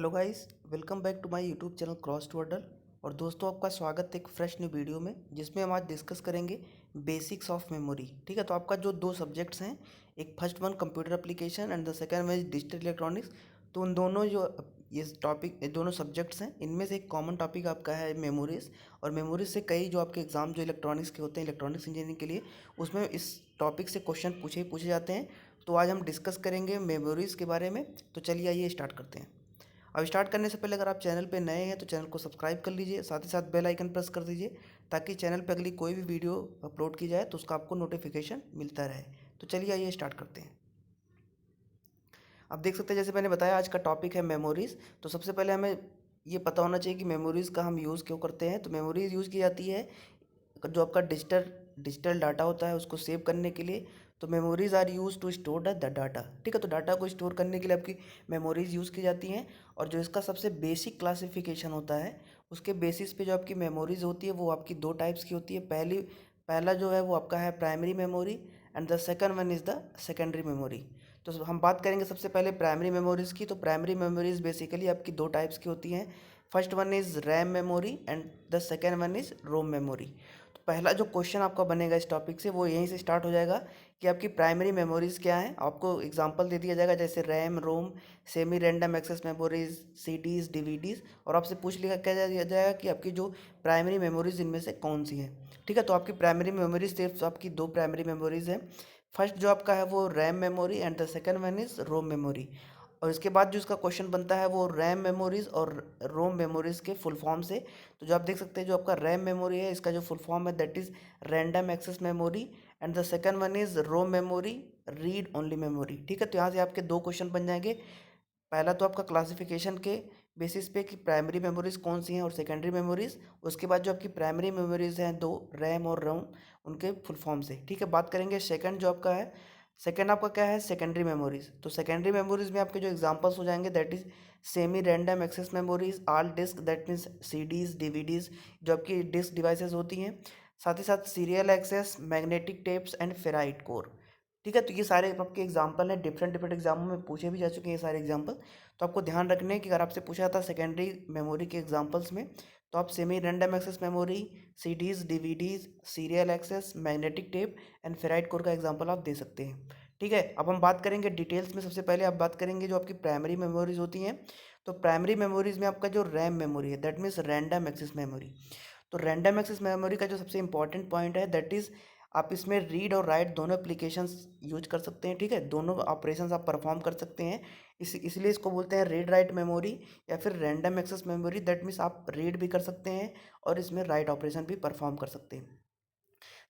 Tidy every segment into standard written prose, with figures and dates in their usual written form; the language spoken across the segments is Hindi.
Hello guys, welcome back to my YouTube channel cross to अडल। और दोस्तों, आपका स्वागत है एक फ्रेश न्यू वीडियो में, जिसमें हम आज डिस्कस करेंगे बेसिक्स ऑफ मेमोरी। ठीक है, तो आपका जो दो सब्जेक्ट्स हैं, एक first one computer application and the second one is digital electronics. तो उन दोनों जो ये टॉपिक दोनों सब्जेक्ट्स हैं, इनमें से एक कॉमन टॉपिक आपका है मेमोरीज। और मेमोरीज से कई जो आपके एग्जाम जो इलेक्ट्रॉनिक्स के होते हैं, इलेक्ट्रॉनिक्स इंजीनियरिंग के लिए, उसमें इस टॉपिक से क्वेश्चन पूछे जाते हैं। तो आज हम डिस्कस करेंगे मेमोरीज़ के बारे में। तो चलिए आइए स्टार्ट करते हैं। अब स्टार्ट करने से पहले अगर आप चैनल पे नए हैं तो चैनल को सब्सक्राइब कर लीजिए, साथ ही साथ बेल आइकन प्रेस कर दीजिए, ताकि चैनल पे अगली कोई भी वीडियो अपलोड की जाए तो उसका आपको नोटिफिकेशन मिलता रहे। तो चलिए आइए स्टार्ट करते हैं। अब देख सकते हैं, जैसे मैंने बताया, आज का टॉपिक है मेमोरीज़। तो सबसे पहले हमें ये पता होना चाहिए कि मेमोरीज़ का हम यूज़ क्यों करते हैं। तो मेमोरीज़ यूज़ की जाती है जो आपका डिजिटल डाटा होता है उसको सेव करने के लिए। तो memories are used to store the data. ठीक है, तो डाटा को स्टोर करने के लिए आपकी मेमोरीज यूज़ की जाती हैं। और जो इसका सबसे बेसिक क्लासिफिकेशन होता है, उसके बेसिस पे जो आपकी मेमोरीज होती है वो आपकी दो टाइप्स की होती है। पहला जो है वो आपका है primary memory and the second one is the secondary memory. तो हम बात करेंगे सबसे पहले प्राइमरी मेमोरीज़ की। तो प्राइमरी मेमोरीज़ बेसिकली आपकी दो टाइप्स की होती हैं। First one is RAM memory and the second one is ROM memory. पहला जो क्वेश्चन आपका बनेगा इस टॉपिक से वो यहीं से स्टार्ट हो जाएगा कि आपकी प्राइमरी मेमोरीज़ क्या हैं। आपको एग्जांपल दे दिया जाएगा जैसे RAM, ROM, semi random access memories, CDs, DVDs, और आपसे पूछ लिखा क्या दिया जाएगा कि आपकी जो प्राइमरी मेमोरीज इनमें से कौन सी हैं। ठीक है, तो आपकी प्राइमरी मेमोरीज सिर्फ आपकी दो प्राइमरी मेमोरीज हैं। फर्स्ट जो आपका है वो RAM memory and the second one is ROM memory. और इसके बाद जो इसका क्वेश्चन बनता है वो रैम मेमोरीज और रोम मेमोरीज के फुल फॉर्म से। तो जो आप देख सकते हैं, जो आपका रैम मेमोरी है इसका जो फुल फॉर्म है that is random access memory and the second one is ROM memory, read only memory. ठीक है, तो यहाँ से आपके दो क्वेश्चन बन जाएंगे। पहला तो आपका क्लासिफिकेशन के बेसिस पे कि प्राइमरी मेमोरीज कौन सी हैं और सेकेंडरी मेमोरीज। उसके बाद जो आपकी प्राइमरी मेमोरीज हैं दो, रैम और रोम, उनके फुल फॉर्म से। ठीक है, बात करेंगे सेकंड जो आपका है। सेकंड आपका क्या है, सेकेंडरी मेमोरीज। तो सेकेंडरी मेमोरीज में आपके जो एग्जांपल्स हो जाएंगे that is semi random access memories, all disk that means CDs, DVDs, जो आपकी डिस्क डिवाइसेस होती हैं। साथ ही साथ serial access, magnetic tapes and ferrite core. ठीक है, तो ये सारे आपके एग्जाम्पल हैं। डिफरेंट डिफरेंट एग्जामों में पूछे भी जा चुके हैं ये सारे एग्जाम्पल। तो आपको ध्यान रखने हैं कि अगर आपसे पूछा था सेकेंडरी मेमोरी के एग्जाम्पल्स में, तो आप semi random access memory, CDs, DVDs, serial access, magnetic tape and ferrite core का एग्जाम्पल आप दे सकते हैं। ठीक है, अब हम बात करेंगे डिटेल्स में। सबसे पहले आप बात करेंगे जो आपकी प्राइमरी मेमोरीज होती हैं। तो प्राइमरी मेमोरीज में आपका जो रैम मेमोरी है that means random access memory. तो रैंडम एक्सेस मेमोरी का जो सबसे इंपॉर्टेंट पॉइंट है दैट इज़ आप इसमें रीड और राइट दोनों एप्लीकेशंस यूज कर सकते हैं। ठीक है, दोनों ऑपरेशंस आप परफॉर्म कर सकते हैं। इसलिए इसको बोलते हैं रीड राइट मेमोरी या फिर random access memory. That means आप रीड भी कर सकते हैं और इसमें राइट ऑपरेशन भी परफॉर्म कर सकते हैं।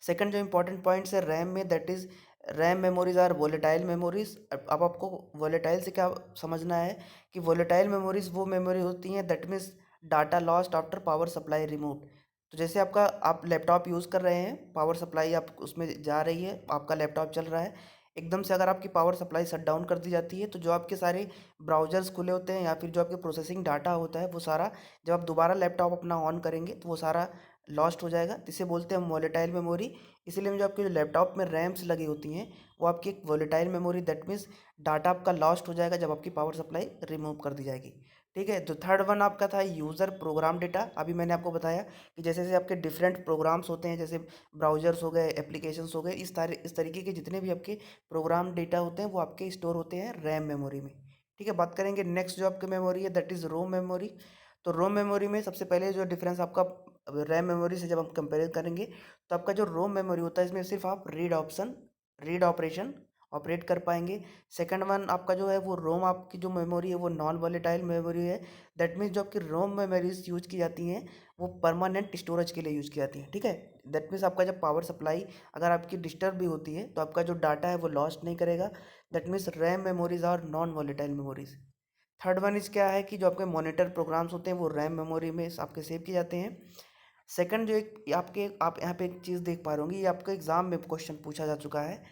सेकंड जो इंपॉर्टेंट पॉइंट्स है रैम में that is RAM memories are volatile memories. अब आपको वोलेटाइल से क्या समझना है कि वोलेटाइल मेमोरीज वो मेमोरी होती हैं that means data lost after power supply remove. तो जैसे आपका आप लैपटॉप यूज़ कर रहे हैं, पावर सप्लाई आप उसमें जा रही है, आपका लैपटॉप चल रहा है, एकदम से अगर आपकी पावर सप्लाई शट डाउन कर दी जाती है तो जो आपके सारे ब्राउजर्स खुले होते हैं या फिर जो आपके प्रोसेसिंग डाटा होता है वो सारा, जब आप दोबारा लैपटॉप अपना ऑन करेंगे तो वो सारा लॉस्ट हो जाएगा। इसे बोलते हैं हम वोलेटाइल मेमोरी। इसीलिए जो आपके जो लैपटॉप में रैम्स लगी होती हैं वो आपकी एक volatile memory, that means data आपका लॉस्ट हो जाएगा जब आपकी पावर सप्लाई रिमूव कर दी जाएगी। ठीक है, तो थर्ड वन आपका था यूज़र प्रोग्राम डेटा। अभी मैंने आपको बताया कि जैसे जैसे आपके डिफरेंट प्रोग्राम्स होते हैं, जैसे ब्राउजर्स हो गए, एप्लीकेशंस हो गए, इस तरीके के जितने भी आपके प्रोग्राम डेटा होते हैं वो आपके स्टोर होते हैं रैम मेमोरी में। ठीक है, बात करेंगे नेक्स्ट जो आपकी मेमोरी है दैट इज़ रोम मेमोरी। तो रोम मेमोरी में सबसे पहले जो डिफरेंस आपका रैम मेमोरी से जब हम कंपेयर करेंगे, तो आपका जो रोम मेमोरी होता है इसमें सिर्फ आप रीड ऑपरेशन ऑपरेट कर पाएंगे। सेकंड वन आपका जो है वो रोम, आपकी जो मेमोरी है वो नॉन वॉलेटाइल मेमोरी है। दैट मीन्स जो आपकी रोम मेमोरीज यूज की जाती हैं वो परमानेंट स्टोरेज के लिए यूज की जाती हैं। ठीक है, दैट मीन्स आपका जब पावर सप्लाई अगर आपकी डिस्टर्ब भी होती है तो आपका जो डाटा है वो लॉस्ट नहीं करेगा। दैट मीन्स रैम मेमोरीज और non volatile memories. Third one is क्या है कि जो आपके मॉनिटर प्रोग्राम्स होते हैं वो रैम मेमोरी में आपके सेव किए जाते हैं। सेकंड जो एक आपके आप यहाँ पे एक चीज़ देख पा रहे होंगे, ये आपके एग्जाम में क्वेश्चन पूछा जा चुका है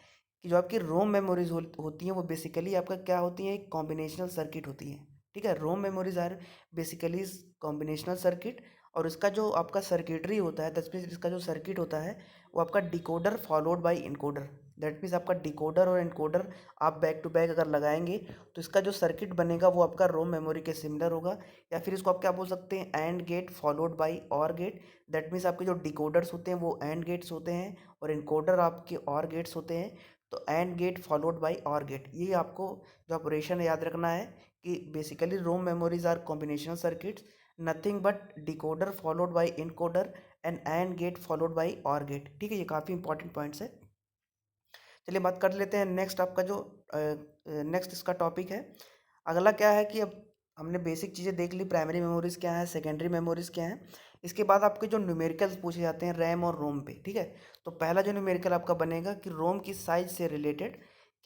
कि जो आपकी रोम मेमोरीज होती हैं वो बेसिकली आपका क्या होती हैं, एक कॉम्बिनेशनल सर्किट होती हैं। ठीक है, ROM memories are basically combinational circuit. और इसका जो आपका सर्किटरी होता है, दस में इसका जो सर्किट होता है वो आपका decoder followed by encoder. That means आपका डिकोडर और एनकोडर आप बैक टू बैक अगर लगाएंगे तो इसका जो सर्किट बनेगा वो आपका रोम मेमोरी के सिमिलर होगा, या फिर इसको आप क्या बोल सकते हैं, and gate followed by OR gate. That means आपके जो डिकोडर्स होते हैं वो एंड गेट्स होते हैं और इनकोडर आपके और गेट्स होते हैं। तो AND gate followed by OR gate, ये आपको जो ऑपरेशन याद रखना है कि basically ROM memories are combinational circuits, nothing but decoder followed by encoder AND gate followed by OR gate. ठीक है, ये काफ़ी इंपॉर्टेंट पॉइंट्स है। चलिए बात कर लेते हैं नेक्स्ट आपका जो नेक्स्ट इसका टॉपिक है। अगला क्या है कि अब हमने बेसिक चीज़ें देख ली, प्राइमरी मेमोरीज क्या है, सेकेंडरी मेमोरीज क्या है। इसके बाद आपके जो न्यूमेरिकल्स पूछे जाते हैं रैम और रोम पे, ठीक है। तो पहला जो न्यूमेरिकल आपका बनेगा कि रोम की साइज से रिलेटेड,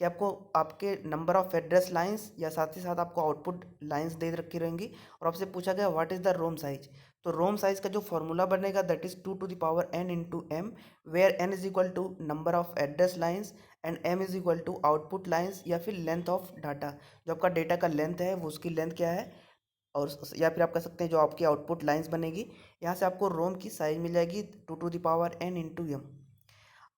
कि आपको आपके नंबर ऑफ एड्रेस लाइंस या साथ ही साथ आपको आउटपुट लाइंस दे रखी रहेंगी और आपसे पूछा गया what is the ROM size. तो रोम साइज का जो फॉर्मूला बनेगा that is 2 to the power n into m, where n is equal to number of address lines and m is equal to output lines या फिर लेंथ ऑफ डाटा। जो आपका डेटा का लेंथ है वो उसकी लेंथ क्या है, और या फिर आप कह सकते हैं जो आपकी आउटपुट लाइंस बनेगी, यहाँ से आपको रोम की साइज मिल जाएगी 2 to the power n into m.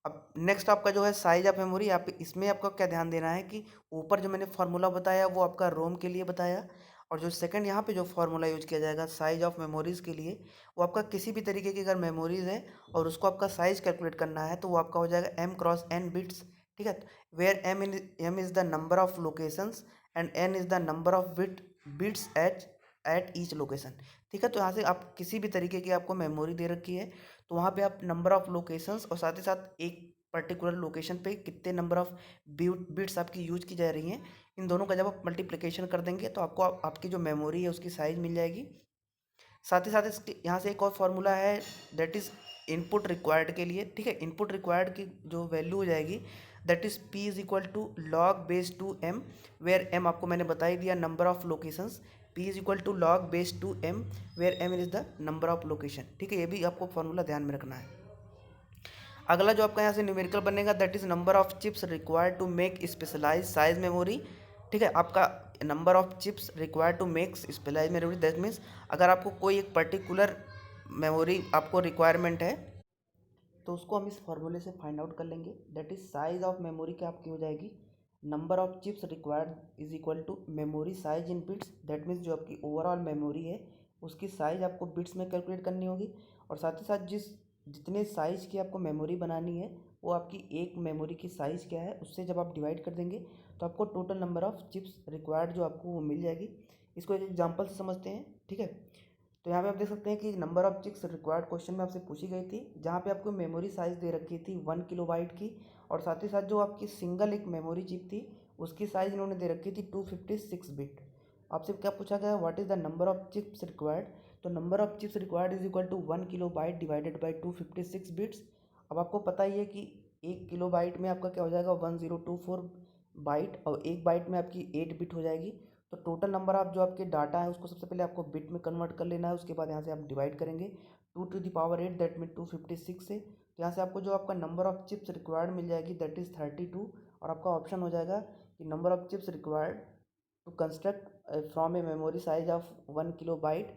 अब नेक्स्ट आपका जो है साइज ऑफ मेमोरी, आप इसमें आपको क्या ध्यान देना है कि ऊपर जो मैंने फार्मूला बताया वो आपका रोम के लिए बताया, और जो सेकंड यहाँ पे जो फार्मूला यूज किया जाएगा साइज ऑफ मेमोरीज़ के लिए, वो आपका किसी भी तरीके की अगर मेमोरीज़ है और उसको आपका साइज कैलकुलेट करना है तो वो आपका हो जाएगा m×n बिट्स। ठीक है, where m is the number of locations and n is the number of bits at each location. ठीक है, तो यहाँ से आप किसी भी तरीके की आपको मेमोरी दे रखी है तो वहाँ पे आप नंबर ऑफ लोकेशंस और साथ ही साथ एक पर्टिकुलर लोकेशन पे कितने नंबर ऑफ बिट्स आपकी यूज की जा रही हैं, इन दोनों का जब आप मल्टीप्लिकेशन कर देंगे तो आपको आपकी जो मेमोरी है उसकी साइज मिल जाएगी। साथ ही साथ इसके यहाँ से एक और फार्मूला है दैट इज़ इनपुट रिक्वायर्ड के लिए। ठीक है, इनपुट रिक्वायर्ड की जो वैल्यू हो जाएगी that is p is equal to log base two m, where m आपको मैंने बता ही दिया number of locations, p is equal to log base two m, where m is the number of location. ठीक है, ये भी आपको फार्मूला ध्यान में रखना है। अगला जो आपका यहाँ से न्यूमेरिकल बनेगा that is number of chips required to make specialise size memory. ठीक है, आपका number of chips required to make specialise memory, that means अगर आपको कोई एक पर्टिकुलर मेमोरी आपको रिक्वायरमेंट है तो उसको हम इस फॉर्मूले से फाइंड आउट कर लेंगे। That is size of memory क्या आपकी हो जाएगी, number of chips required is equal to memory size in bits. That means जो आपकी ओवरऑल मेमोरी है उसकी साइज आपको बिट्स में कैलकुलेट करनी होगी, और साथ ही साथ जितने साइज़ की आपको मेमोरी बनानी है वो आपकी एक मेमोरी की साइज़ क्या है उससे जब आप डिवाइड कर देंगे तो आपको total number of chips required जो आपको वो मिल जाएगी। इसको एक एग्जांपल से समझते हैं। ठीक है, तो यहाँ पे आप देख सकते हैं कि number of chips required question में आपसे पूछी गई थी, जहाँ पे आपको मेमोरी साइज़ दे रखी थी 1 किलोबाइट की, और साथ ही साथ जो आपकी सिंगल एक मेमोरी चिप थी उसकी साइज़ इन्होंने दे रखी थी 256 बिट। आपसे क्या पूछा गया, what is the number of chips required. तो number of chips required is equal to 1 kilobyte divided by 256 bits. अब आपको पता ही है कि 1 किलोबाइट में आपका क्या हो जाएगा 1024 बाइट, और एक बाइट में आपकी 8 बिट हो जाएगी। तो टोटल नंबर ऑफ जो आपके डाटा है उसको सबसे पहले आपको बिट में कन्वर्ट कर लेना है, उसके बाद यहाँ से आप डिवाइड करेंगे 2 to the power 8 that mean 256 से। तो यहाँ से आपको जो आपका नंबर ऑफ चिप्स रिक्वायर्ड मिल जाएगी दैट इज़ 32, और आपका ऑप्शन हो जाएगा कि number of chips required to construct from a memory size of 1 kilobyte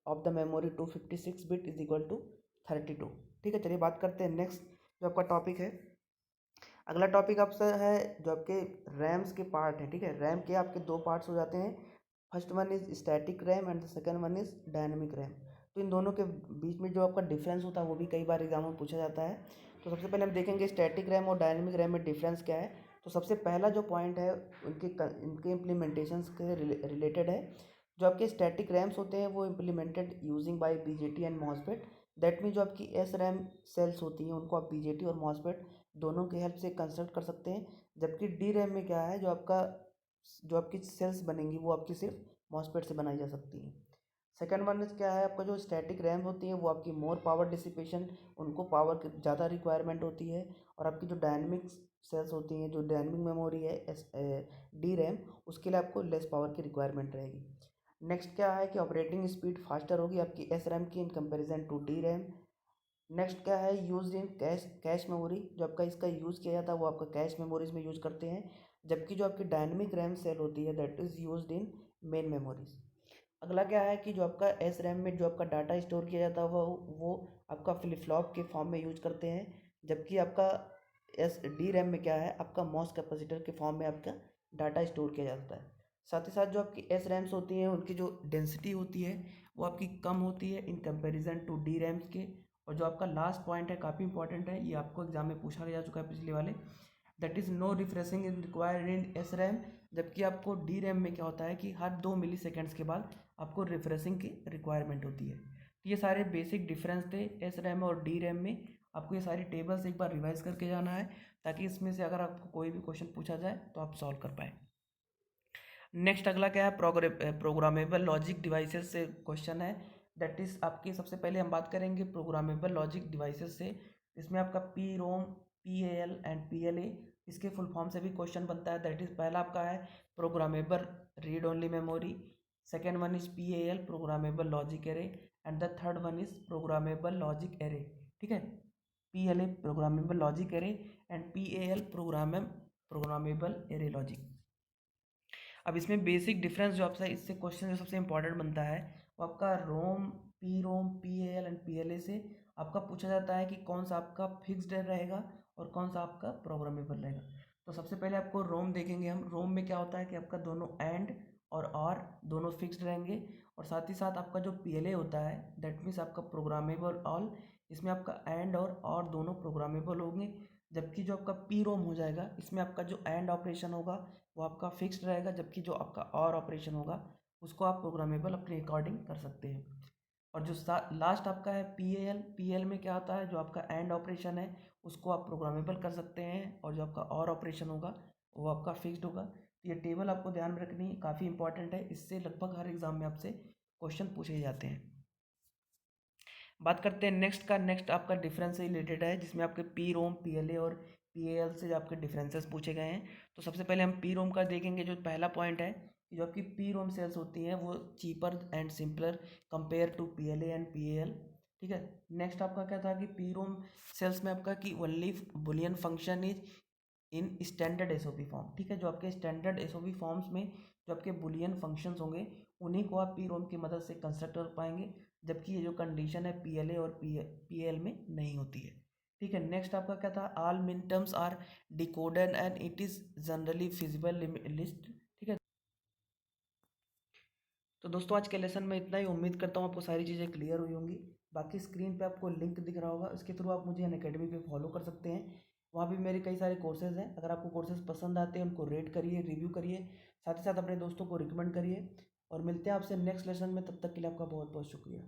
of the memory 256 bit is equal to 32। ठीक है, चलिए बात करते हैं नेक्स्ट जो आपका टॉपिक है। अगला टॉपिक आपसे है जो आपके रैम्स के पार्ट हैं। ठीक है, रैम के आपके दो पार्ट्स हो जाते हैं, first one is static RAM and the second one is dynamic RAM. तो इन दोनों के बीच में जो आपका डिफरेंस होता है वो भी कई बार एग्जाम में पूछा जाता है। तो सबसे पहले हम देखेंगे स्टैटिक रैम और डायनेमिक रैम में डिफरेंस क्या है। तो सबसे पहला जो पॉइंट है इनके इम्प्लीमेंटेशंस के रिलेटेड है। जो आपके स्टैटिक रैम्स होते हैं वो implemented using by BJT and MOSFET. That mean जो आपकी एस रैम सेल्स होती हैं उनको आप बीजेटी और मॉसफेट दोनों की हेल्प से कंस्ट्रक्ट कर सकते हैं। जबकि डी रैम में क्या है, जो आपकी सेल्स बनेंगी वो आपकी सिर्फ मॉसफेट से बनाई जा सकती हैं। सेकेंड वन क्या है, आपका जो स्टैटिक रैम होती है वो आपकी मोर पावर डिसिपेशन, उनको पावर की ज़्यादा रिक्वायरमेंट होती है, और आपकी जो डायनेमिक सेल्स होती हैं, जो डायनेमिक मेमोरी है एस डी रैम, उसके लिए आपको लेस पावर की रिक्वायरमेंट रहेगी। नेक्स्ट क्या है कि ऑपरेटिंग स्पीड फास्टर होगी आपकी एस रैम की in comparison to D RAM. Next क्या है, use in cache cache memory, जो आपका इसका यूज़ किया जाता है वो आपका कैश मेमोरीज में यूज़ करते हैं। जबकि जो आपकी डायनेमिक रैम सेल होती है that is used in main memories. अगला क्या है कि जो आपका एस रैम में जो आपका डाटा स्टोर किया जाता है वो आपका फ्लिप फ्लॉप के फॉर्म में यूज करते हैं। जबकि आपका एस डी रैम में क्या है, आपका मॉस कैपेसिटर के फॉर्म में आपका डाटा स्टोर किया जाता है। साथ ही साथ जो आपकी एस रैम्स होती हैं उनकी जो डेंसिटी होती है वो आपकी कम होती है in comparison to D RAMs के। और जो आपका लास्ट पॉइंट है काफ़ी इंपॉर्टेंट है, ये आपको एग्जाम में पूछा जा चुका है पिछले वाले, that is no refreshing is required in S RAM. जबकि आपको डी रैम में क्या होता है कि हर 2 मिली सेकेंड्स के बाद आपको रिफ्रेशिंग की रिक्वायरमेंट होती है। तो ये सारे बेसिक डिफरेंस थे एस रैम और डी रैम में। आपको ये सारी टेबल्स एक बार रिवाइज करके जाना है ताकि इसमें से अगर आपको कोई भी क्वेश्चन पूछा जाए तो आप सॉल्व कर पाए। नेक्स्ट अगला क्या है, प्रोग्रामेबल लॉजिक डिवाइसेस से क्वेश्चन है। दैट इज आपकी सबसे पहले हम बात करेंगे प्रोग्रामेबल लॉजिक डिवाइसेस से। इसमें आपका P ROM, P A L and P L ए, इसके फुल फॉर्म से भी क्वेश्चन बनता है। दैट इज पहला आपका है programmable read only memory, second one is P A L programmable logic array, and the third one is programmable logic array. ठीक है, P L A programmable logic array and P A L programmable array logic. अब इसमें बेसिक डिफरेंस जो आपसे इससे क्वेश्चन जो सबसे इंपॉर्टेंट बनता है वो आपका ROM, P A L and P L A से आपका पूछा जाता है कि कौन सा आपका फिक्स्ड रहेगा और कौन सा आपका प्रोग्रामेबल रहेगा। तो सबसे पहले आपको रोम देखेंगे हम। रोम में क्या होता है कि आपका दोनों एंड और दोनों फिक्स्ड रहेंगे। और साथ ही साथ आपका जो पी एल ए होता है दैट मीन्स आपका प्रोग्रामेबल ऑल, इसमें आपका एंड और दोनों प्रोग्रामेबल होंगे। जबकि जो आपका पी रोम हो जाएगा इसमें आपका जो एंड ऑपरेशन होगा वो आपका फिक्स्ड रहेगा, जबकि जो आपका और ऑपरेशन होगा उसको आप प्रोग्रामेबल अपने अकॉर्डिंग कर सकते हैं। और जो लास्ट आपका है पी एल में क्या होता है, जो आपका एंड ऑपरेशन है उसको आप प्रोग्रामेबल कर सकते हैं और जो आपका और ऑपरेशन होगा वो आपका फिक्स्ड होगा। तो ये टेबल आपको ध्यान में रखनी है, काफ़ी इंपॉर्टेंट है, इससे लगभग हर एग्जाम में आपसे क्वेश्चन पूछे जाते हैं। बात करते हैं नेक्स्ट का। नेक्स्ट आपका डिफरेंस से रिलेटेड है जिसमें आपके पी रोम, पी एल ए और पी ए एल से आपके डिफरेंसेस पूछे गए हैं। तो सबसे पहले हम पी रोम का देखेंगे। जो पहला पॉइंट है कि जो आपकी पी रोम सेल्स होती हैं वो cheaper and simpler compare to P L A and P A L. ठीक है, नेक्स्ट आपका क्या था कि पी रोम सेल्स में आपका कि only Boolean function is in standard SOP form. ठीक है, जो आपके स्टैंडर्ड एसओपी फॉर्म्स में जो आपके बुलियन फंक्शंस होंगे उन्हीं को आप पी रोम की मदद से कंस्ट्रक्ट कर पाएंगे। जबकि ये जो कंडीशन है पी एल ए और पी एल में नहीं होती है। ठीक है, नेक्स्ट आपका क्या था, all min terms are decoded and it is generally feasible list. ठीक है, तो दोस्तों आज के लेसन में इतना ही। उम्मीद करता हूँ आपको सारी चीज़ें क्लियर हुई होंगी। बाकी स्क्रीन पे आपको लिंक दिख रहा होगा, इसके थ्रू आप मुझे अनअकैडमी पे फॉलो कर सकते हैं। वहाँ भी मेरे कई सारे कोर्सेज़ हैं। अगर आपको कोर्सेज़ पसंद आते हैं उनको रेट करिए, रिव्यू करिए, साथ ही साथ अपने दोस्तों को रिकमेंड करिए। और मिलते हैं आपसे नेक्स्ट लेसन में, तब तक के लिए आपका बहुत बहुत शुक्रिया।